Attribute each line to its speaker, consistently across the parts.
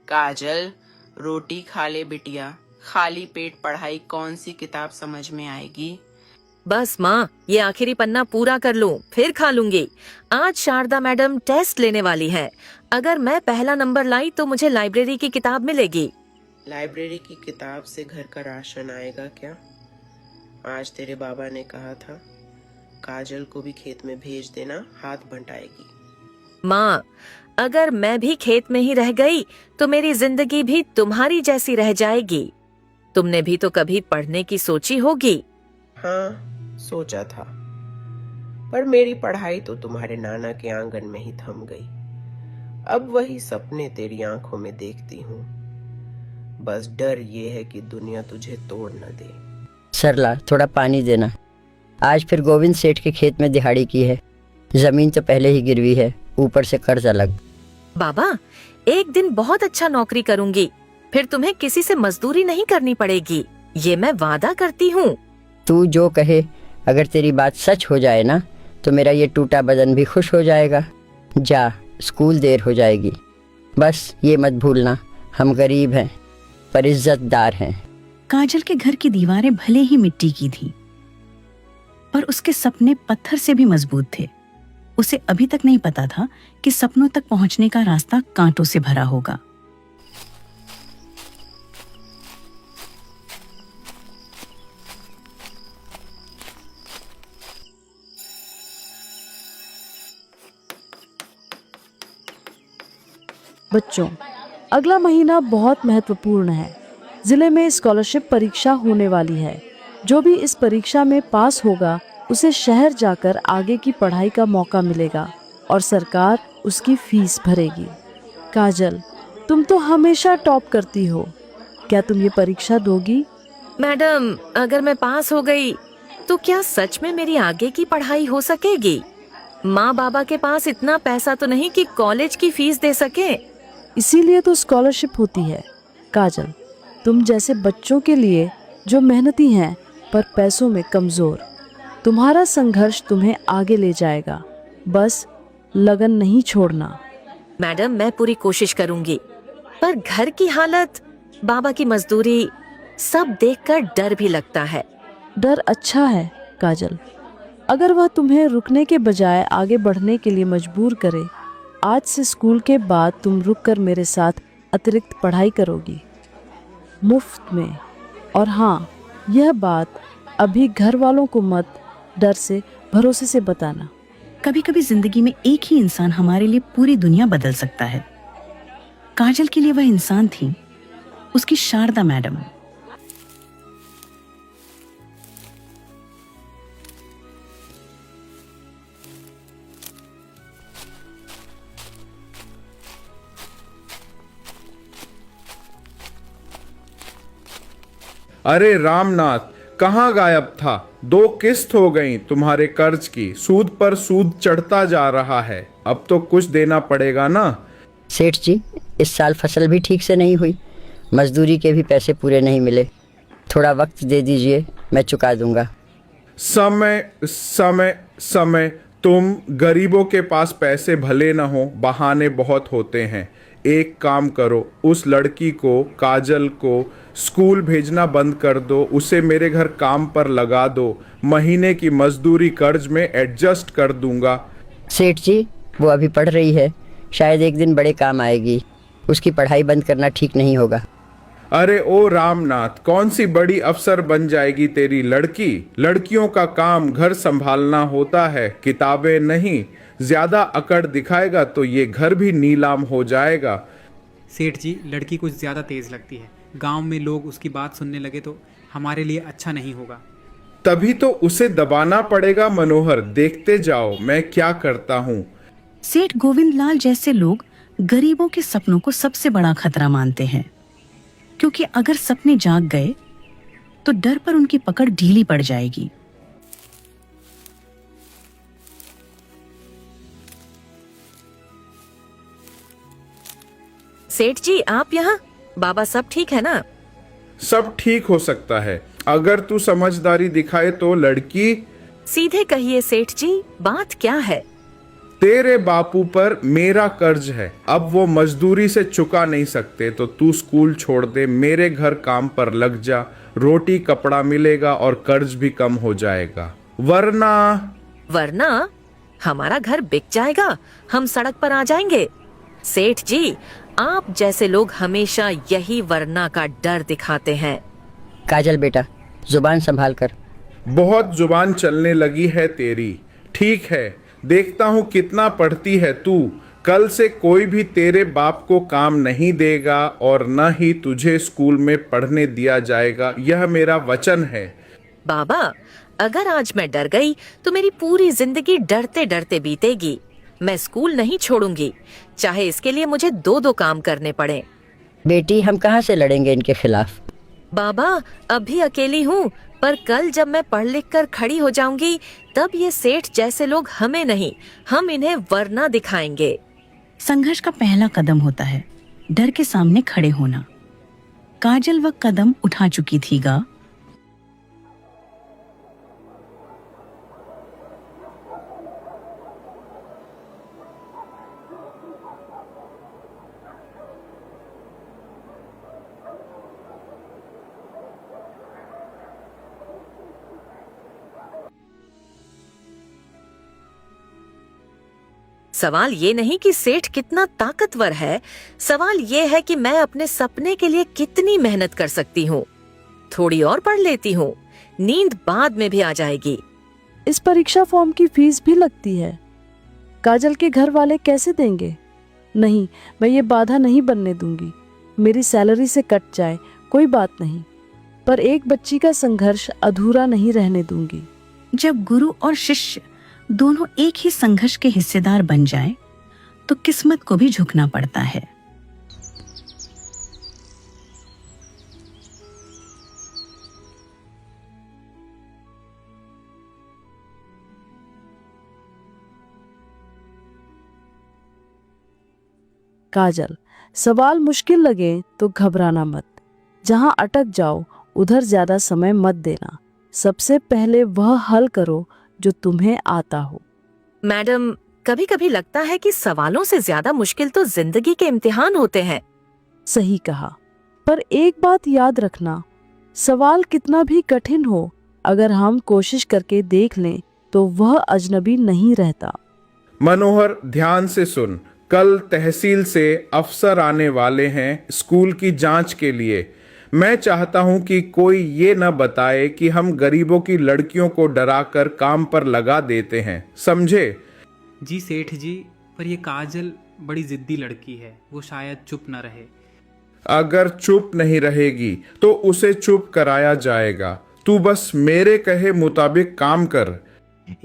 Speaker 1: काजल, रोटी खा ले बिटिया, खाली पेट पढ़ाई कौन सी किताब समझ में आएगी।
Speaker 2: बस माँ, ये आखिरी पन्ना पूरा कर लूं, फिर खा लूंगी। आज शारदा मैडम टेस्ट लेने वाली है। अगर मैं पहला नंबर लाई तो मुझे लाइब्रेरी की किताब मिलेगी।
Speaker 1: लाइब्रेरी की किताब से घर का राशन आएगा क्या? आज तेरे बाबा ने कहा था काजल को भी खेत में भेज देना, हाथ बंटाएगी।
Speaker 2: माँ, अगर मैं भी खेत में ही रह गई तो मेरी जिंदगी भी तुम्हारी जैसी रह जाएगी। तुमने भी तो कभी पढ़ने की सोची होगी।
Speaker 1: हाँ, सोचा था, पर मेरी पढ़ाई तो तुम्हारे नाना के आंगन में ही थम गई। अब वही सपने तेरी आंखों में देखती हूँ। बस डर ये है कि दुनिया तुझे तोड़ न दे।
Speaker 3: सरला, थोड़ा पानी देना। आज फिर गोविंद सेठ के खेत में दिहाड़ी की है। जमीन तो पहले ही गिरवी है, ऊपर से कर्ज अलग।
Speaker 2: बाबा, एक दिन बहुत अच्छा नौकरी करूंगी, फिर तुम्हें किसी से मजदूरी नहीं करनी पड़ेगी, ये मैं वादा करती हूँ।
Speaker 3: तू जो कहे, अगर तेरी बात सच हो जाए ना तो मेरा ये टूटा बदन भी खुश हो जाएगा। जा, स्कूल देर हो जाएगी। बस ये मत भूलना, हम गरीब हैं पर इज्जतदार हैं।
Speaker 4: काजल के घर की दीवारें भले ही मिट्टी की थी, पर उसके सपने पत्थर से भी मजबूत थे। उसे अभी तक नहीं पता था कि सपनों तक पहुंचने का रास्ता कांटों से भरा होगा।
Speaker 5: बच्चों, अगला महीना बहुत महत्वपूर्ण है। जिले में स्कॉलरशिप परीक्षा होने वाली है। जो भी इस परीक्षा में पास होगा उसे शहर जाकर आगे की पढ़ाई का मौका मिलेगा और सरकार उसकी फीस भरेगी। काजल, तुम तो हमेशा टॉप करती हो, क्या तुम ये परीक्षा दोगी?
Speaker 2: मैडम, अगर मैं पास हो गई तो क्या सच में मेरी आगे की पढ़ाई हो सकेगी? माँ बाबा के पास इतना पैसा तो नहीं कि कॉलेज की फीस दे सके।
Speaker 5: इसीलिए तो स्कॉलरशिप होती है। काजल, तुम जैसे बच्चों के लिए जो मेहनती हैं पर पैसों में कमजोर, तुम्हारा संघर्ष तुम्हें आगे ले जाएगा। बस लगन नहीं छोड़ना।
Speaker 2: मैडम, मैं पूरी कोशिश करूंगी, पर घर की हालत, बाबा की मजदूरी, सब देखकर डर भी लगता है।
Speaker 5: डर अच्छा है काजल, अगर वह तुम्हें रुकने के बजाय आगे बढ़ने के लिए मजबूर करे। आज से स्कूल के बाद तुम रुककर मेरे साथ अतिरिक्त पढ़ाई करोगी, मुफ्त में। और हाँ, यह बात अभी घर वालों को मत डर से भरोसे से बताना।
Speaker 4: कभी कभी जिंदगी में एक ही इंसान हमारे लिए पूरी दुनिया बदल सकता है। काजल के लिए वह इंसान थी उसकी शारदा मैडम।
Speaker 6: अरे रामनाथ, कहाँ गायब था? 2 किस्त हो गई तुम्हारे कर्ज की, सूद पर सूद चढ़ता जा रहा है। अब तो कुछ देना पड़ेगा ना।
Speaker 3: सेठ जी, इस साल फसल भी ठीक से नहीं हुई, मजदूरी के भी पैसे पूरे नहीं मिले। थोड़ा वक्त दे दीजिए, मैं चुका दूंगा।
Speaker 6: समय समय समय, तुम गरीबों के पास पैसे भले न हो, बहाने बहुत होते हैं। एक काम करो, उस लड़की को, काजल को स्कूल भेजना बंद कर दो, उसे मेरे घर काम पर लगा दो। महीने की मजदूरी कर्ज में एडजस्ट कर दूंगा।
Speaker 3: सेठ जी, वो अभी पढ़ रही है, शायद एक दिन बड़े काम आएगी। उसकी पढ़ाई बंद करना ठीक नहीं होगा।
Speaker 6: अरे ओ रामनाथ, कौन सी बड़ी अफसर बन जाएगी तेरी लड़की? लड़कियों का काम घर संभालना होता है, किताबें नहीं। ज्यादा अकड़ दिखाएगा तो ये घर भी नीलाम हो जाएगा।
Speaker 7: सेठ जी, लड़की कुछ ज़्यादा तेज़ लगती है। गांव में लोग उसकी बात सुनने लगे तो हमारे लिए अच्छा नहीं होगा।
Speaker 6: तभी तो उसे दबाना पड़ेगा मनोहर, देखते जाओ मैं क्या करता हूँ।
Speaker 4: सेठ गोविंद लाल जैसे लोग गरीबों के सपनों को सबसे बड़ा खतरा मानते हैं, क्योंकि अगर सपने जाग गए तो डर पर उनकी पकड़ ढीली पड़ जाएगी।
Speaker 2: सेठ जी, आप यहाँ? बाबा, सब ठीक है ना?
Speaker 6: सब ठीक हो सकता है अगर तू समझदारी दिखाए तो। लड़की,
Speaker 2: सीधे कहिए सेठ जी, बात क्या है?
Speaker 6: तेरे बापू पर मेरा कर्ज है, अब वो मजदूरी से चुका नहीं सकते, तो तू स्कूल छोड़ दे, मेरे घर काम पर लग जा, रोटी कपड़ा मिलेगा और कर्ज भी कम हो जाएगा।
Speaker 2: वरना हमारा घर बिक जाएगा, हम सड़क पर आ जाएंगे। सेठ जी, आप जैसे लोग हमेशा यही वरना का डर दिखाते हैं।
Speaker 3: काजल बेटा, जुबान संभाल कर।
Speaker 6: बहुत जुबान चलने लगी है तेरी। ठीक है, देखता हूँ कितना पढ़ती है तू। कल से कोई भी तेरे बाप को काम नहीं देगा और न ही तुझे स्कूल में पढ़ने दिया जाएगा, यह मेरा वचन है।
Speaker 2: बाबा, अगर आज मैं डर गई तो मेरी पूरी जिंदगी डरते डरते बीतेगी। मैं स्कूल नहीं छोड़ूंगी, चाहे इसके लिए मुझे 2-2 काम करने पड़े।
Speaker 3: बेटी, हम कहाँ से लड़ेंगे इनके खिलाफ?
Speaker 2: बाबा, अभी अकेली हूँ, पर कल जब मैं पढ़ लिख कर खड़ी हो जाऊंगी, तब ये सेठ जैसे लोग हमें नहीं, हम इन्हें वरना दिखाएंगे।
Speaker 4: संघर्ष का पहला कदम होता है डर के सामने खड़े होना। काजल वह कदम उठा चुकी थी गा।
Speaker 2: सवाल ये नहीं कि सेठ कितना ताकतवर है, सवाल ये है कि मैं अपने सपने के लिए कितनी मेहनत कर सकती हूँ। थोड़ी और पढ़ लेती हूँ, नींद बाद में भी आ जाएगी।
Speaker 5: इस परीक्षा फॉर्म की फीस भी लगती है। काजल के घर वाले कैसे देंगे? नहीं, मैं ये बाधा नहीं बनने दूंगी। मेरी सैलरी से कट जाए कोई बात नहीं, पर एक बच्ची का संघर्ष अधूरा नहीं रहने दूंगी।
Speaker 4: जब गुरु और शिष्य दोनों एक ही संघर्ष के हिस्सेदार बन जाएं, तो किस्मत को भी झुकना पड़ता है।
Speaker 5: काजल, सवाल मुश्किल लगे तो घबराना मत। जहां अटक जाओ उधर ज्यादा समय मत देना। सबसे पहले वह हल करो जो तुम्हें आता हो।
Speaker 2: मैडम, कभी कभी लगता है कि सवालों से ज्यादा मुश्किल तो जिंदगी के इम्तिहान होते हैं।
Speaker 5: सही कहा, पर एक बात याद रखना, सवाल कितना भी कठिन हो, अगर हम कोशिश करके देख लें तो वह अजनबी नहीं रहता।
Speaker 6: मनोहर, ध्यान से सुन। कल तहसील से अफसर आने वाले हैं स्कूल की जांच के लिए। मैं चाहता हूं कि कोई ये न बताए कि हम गरीबों की लड़कियों को डराकर काम पर लगा देते हैं, समझे?
Speaker 7: जी सेठ जी, पर ये काजल बड़ी जिद्दी लड़की है, वो शायद चुप न रहे।
Speaker 6: अगर चुप नहीं रहेगी तो उसे चुप कराया जाएगा। तू बस मेरे कहे मुताबिक काम कर।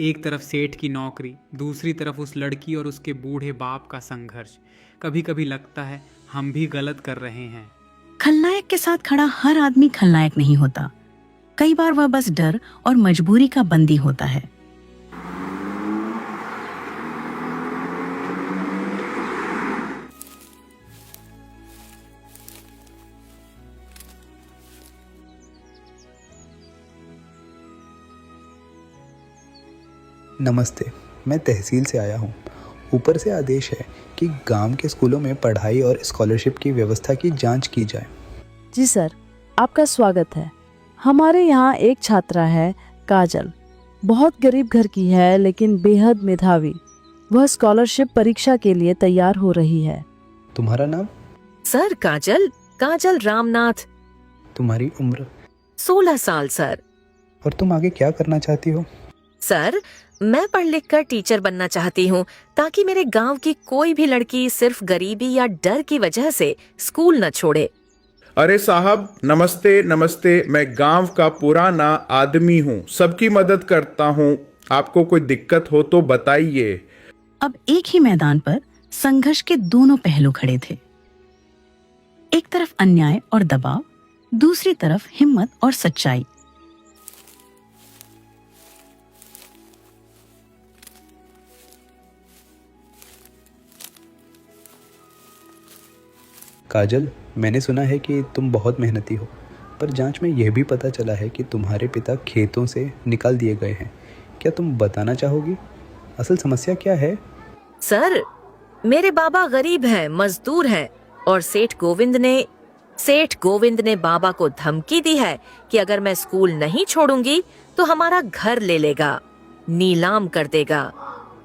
Speaker 7: एक तरफ सेठ की नौकरी, दूसरी तरफ उस लड़की और उसके बूढ़े बाप का संघर्ष। कभी कभी लगता है हम भी गलत कर रहे हैं।
Speaker 4: खलनायक के साथ खड़ा हर आदमी खलनायक नहीं होता। कई बार वह बस डर और मजबूरी का बंदी होता है।
Speaker 8: नमस्ते, मैं तहसील से आया हूँ। ऊपर से आदेश है कि गांव के स्कूलों में पढ़ाई और स्कॉलरशिप की व्यवस्था की जांच की जाए।
Speaker 5: जी सर, आपका स्वागत है। हमारे यहाँ एक छात्रा है काजल, बहुत गरीब घर की है लेकिन बेहद मेधावी। वह स्कॉलरशिप परीक्षा के लिए तैयार हो रही है।
Speaker 8: तुम्हारा नाम?
Speaker 2: सर, काजल रामनाथ।
Speaker 8: तुम्हारी उम्र?
Speaker 2: 16 साल सर।
Speaker 8: और तुम आगे क्या करना चाहती हो?
Speaker 2: सर, मैं पढ़ लिख कर टीचर बनना चाहती हूँ, ताकि मेरे गांव की कोई भी लड़की सिर्फ गरीबी या डर की वजह से स्कूल न छोड़े।
Speaker 6: अरे साहब, नमस्ते नमस्ते। मैं गांव का पुराना आदमी हूँ, सबकी मदद करता हूँ। आपको कोई दिक्कत हो तो बताइए।
Speaker 4: अब एक ही मैदान पर संघर्ष के दोनों पहलू खड़े थे। एक तरफ अन्याय और दबाव, दूसरी तरफ हिम्मत और सच्चाई।
Speaker 8: काजल, मैंने सुना है कि तुम बहुत मेहनती हो, पर जांच में यह भी पता चला है कि तुम्हारे पिता खेतों से निकाल दिए गए हैं। क्या तुम बताना चाहोगी असल समस्या क्या है?
Speaker 2: सर, मेरे बाबा गरीब हैं, मजदूर हैं और सेठ गोविंद ने बाबा को धमकी दी है कि अगर मैं स्कूल नहीं छोड़ूंगी तो हमारा घर ले लेगा, नीलाम कर देगा।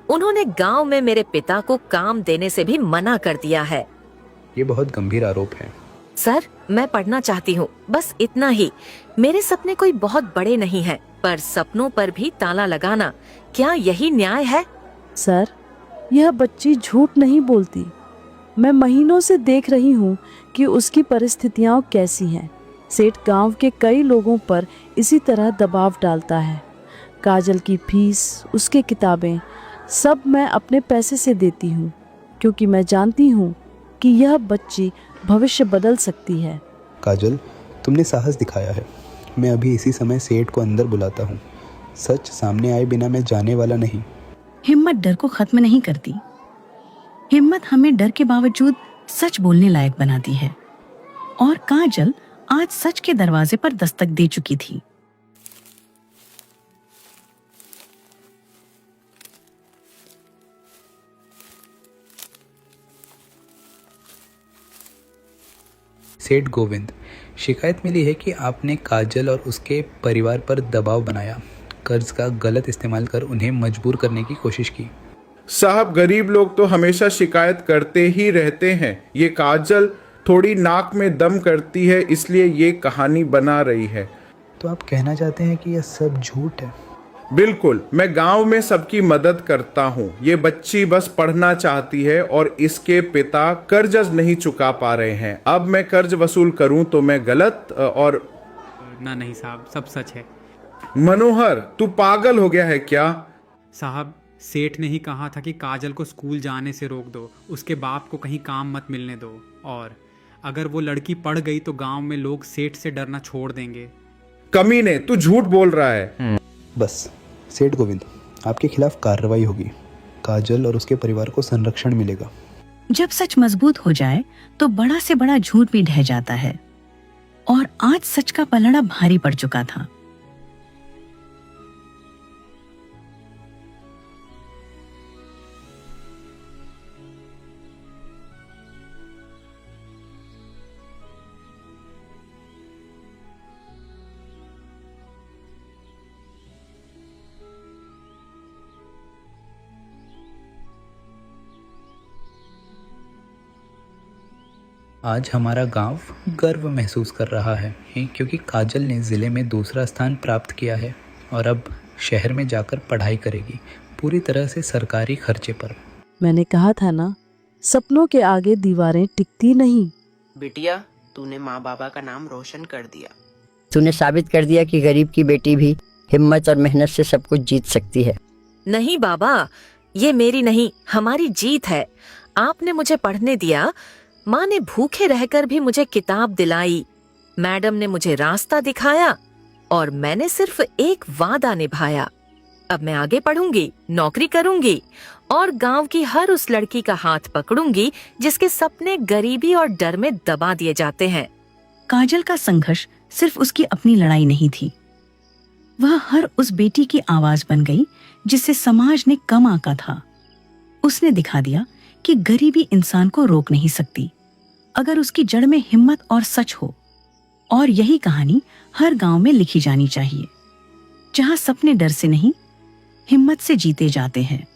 Speaker 2: उन्होंने गांव में मेरे पिता को काम देने से भी मना कर दिया है।
Speaker 8: ये बहुत गंभीर आरोप है।
Speaker 2: सर, मैं पढ़ना चाहती हूँ, बस इतना ही। मेरे सपने कोई बहुत बड़े नहीं हैं, पर सपनों पर भी ताला लगाना, क्या यही न्याय है?
Speaker 5: सर, यह बच्ची झूठ नहीं बोलती। मैं महीनों से देख रही हूँ कि उसकी परिस्थितियाँ कैसी हैं। सेठ गांव के कई लोगों पर इसी तरह दबाव डालता है। काजल की फीस, उसके किताबें, सब मैं अपने पैसे से देती हूँ, क्योंकि मैं जानती हूँ कि यह बच्ची भविष्य बदल सकती है।
Speaker 8: काजल, तुमने साहस दिखाया है। मैं अभी इसी समय सेठ को अंदर बुलाता हूँ। सच सामने आए बिना मैं जाने वाला नहीं।
Speaker 4: हिम्मत डर को खत्म नहीं करती। हिम्मत हमें डर के बावजूद सच बोलने लायक बनाती है। और काजल आज सच के दरवाजे पर दस्तक दे चुकी थी।
Speaker 8: सेठ गोविंद, शिकायत मिली है कि आपने काजल और उसके परिवार पर दबाव बनाया, कर्ज का गलत इस्तेमाल कर उन्हें मजबूर करने की कोशिश की।
Speaker 6: साहब, गरीब लोग तो हमेशा शिकायत करते ही रहते हैं। ये काजल थोड़ी नाक में दम करती है, इसलिए ये कहानी बना रही है।
Speaker 8: तो आप कहना चाहते हैं कि यह सब झूठ है?
Speaker 6: बिल्कुल, मैं गांव में सबकी मदद करता हूँ। ये बच्ची बस पढ़ना चाहती है और इसके पिता कर्ज नहीं चुका पा रहे हैं। अब मैं कर्ज वसूल करूँ तो मैं गलत? और
Speaker 7: नहीं साहब, सब सच है।
Speaker 6: मनोहर, तू पागल हो गया है क्या?
Speaker 7: साहब, सेठ ने ही कहा था कि काजल को स्कूल जाने से रोक दो, उसके बाप को कहीं काम मत मिलने दो, और अगर वो लड़की पढ़ गई तो गांव में लोग सेठ से डरना छोड़ देंगे।
Speaker 6: कमीने, तू झूठ बोल रहा है।
Speaker 8: बस सेठ गोविंद, आपके खिलाफ कार्रवाई होगी। काजल और उसके परिवार को संरक्षण मिलेगा।
Speaker 4: जब सच मजबूत हो जाए तो बड़ा से बड़ा झूठ भी ढह जाता है। और आज सच का पलड़ा भारी पड़ चुका था।
Speaker 8: आज हमारा गांव गर्व महसूस कर रहा है क्योंकि काजल ने ज़िले में दूसरा स्थान प्राप्त किया है और अब शहर में जाकर पढ़ाई करेगी, पूरी तरह से सरकारी खर्चे पर।
Speaker 5: मैंने कहा था ना, सपनों के आगे दीवारें टिकती नहीं।
Speaker 1: बिटिया, तूने माँ बाबा का नाम रोशन कर दिया।
Speaker 3: तूने साबित कर दिया कि गरीब की बेटी भी हिम्मत और मेहनत से सब कुछ जीत सकती है।
Speaker 2: नहीं बाबा, ये मेरी नहीं, हमारी जीत है। आपने मुझे पढ़ने दिया, माँ ने भूखे रहकर भी मुझे किताब दिलाई, मैडम ने मुझे रास्ता दिखाया और मैंने सिर्फ एक वादा निभाया। अब मैं आगे पढ़ूंगी, नौकरी करूंगी और गांव की हर उस लड़की का हाथ पकड़ूंगी जिसके सपने गरीबी और डर में दबा दिए जाते हैं।
Speaker 4: काजल का संघर्ष सिर्फ उसकी अपनी लड़ाई नहीं थी। वह हर उस बेटी की आवाज बन गई जिसे समाज ने कम आंका था। उसने दिखा दिया कि गरीबी इंसान को रोक नहीं सकती अगर उसकी जड़ में हिम्मत और सच हो। और यही कहानी हर गांव में लिखी जानी चाहिए, जहां सपने डर से नहीं, हिम्मत से जीते जाते हैं।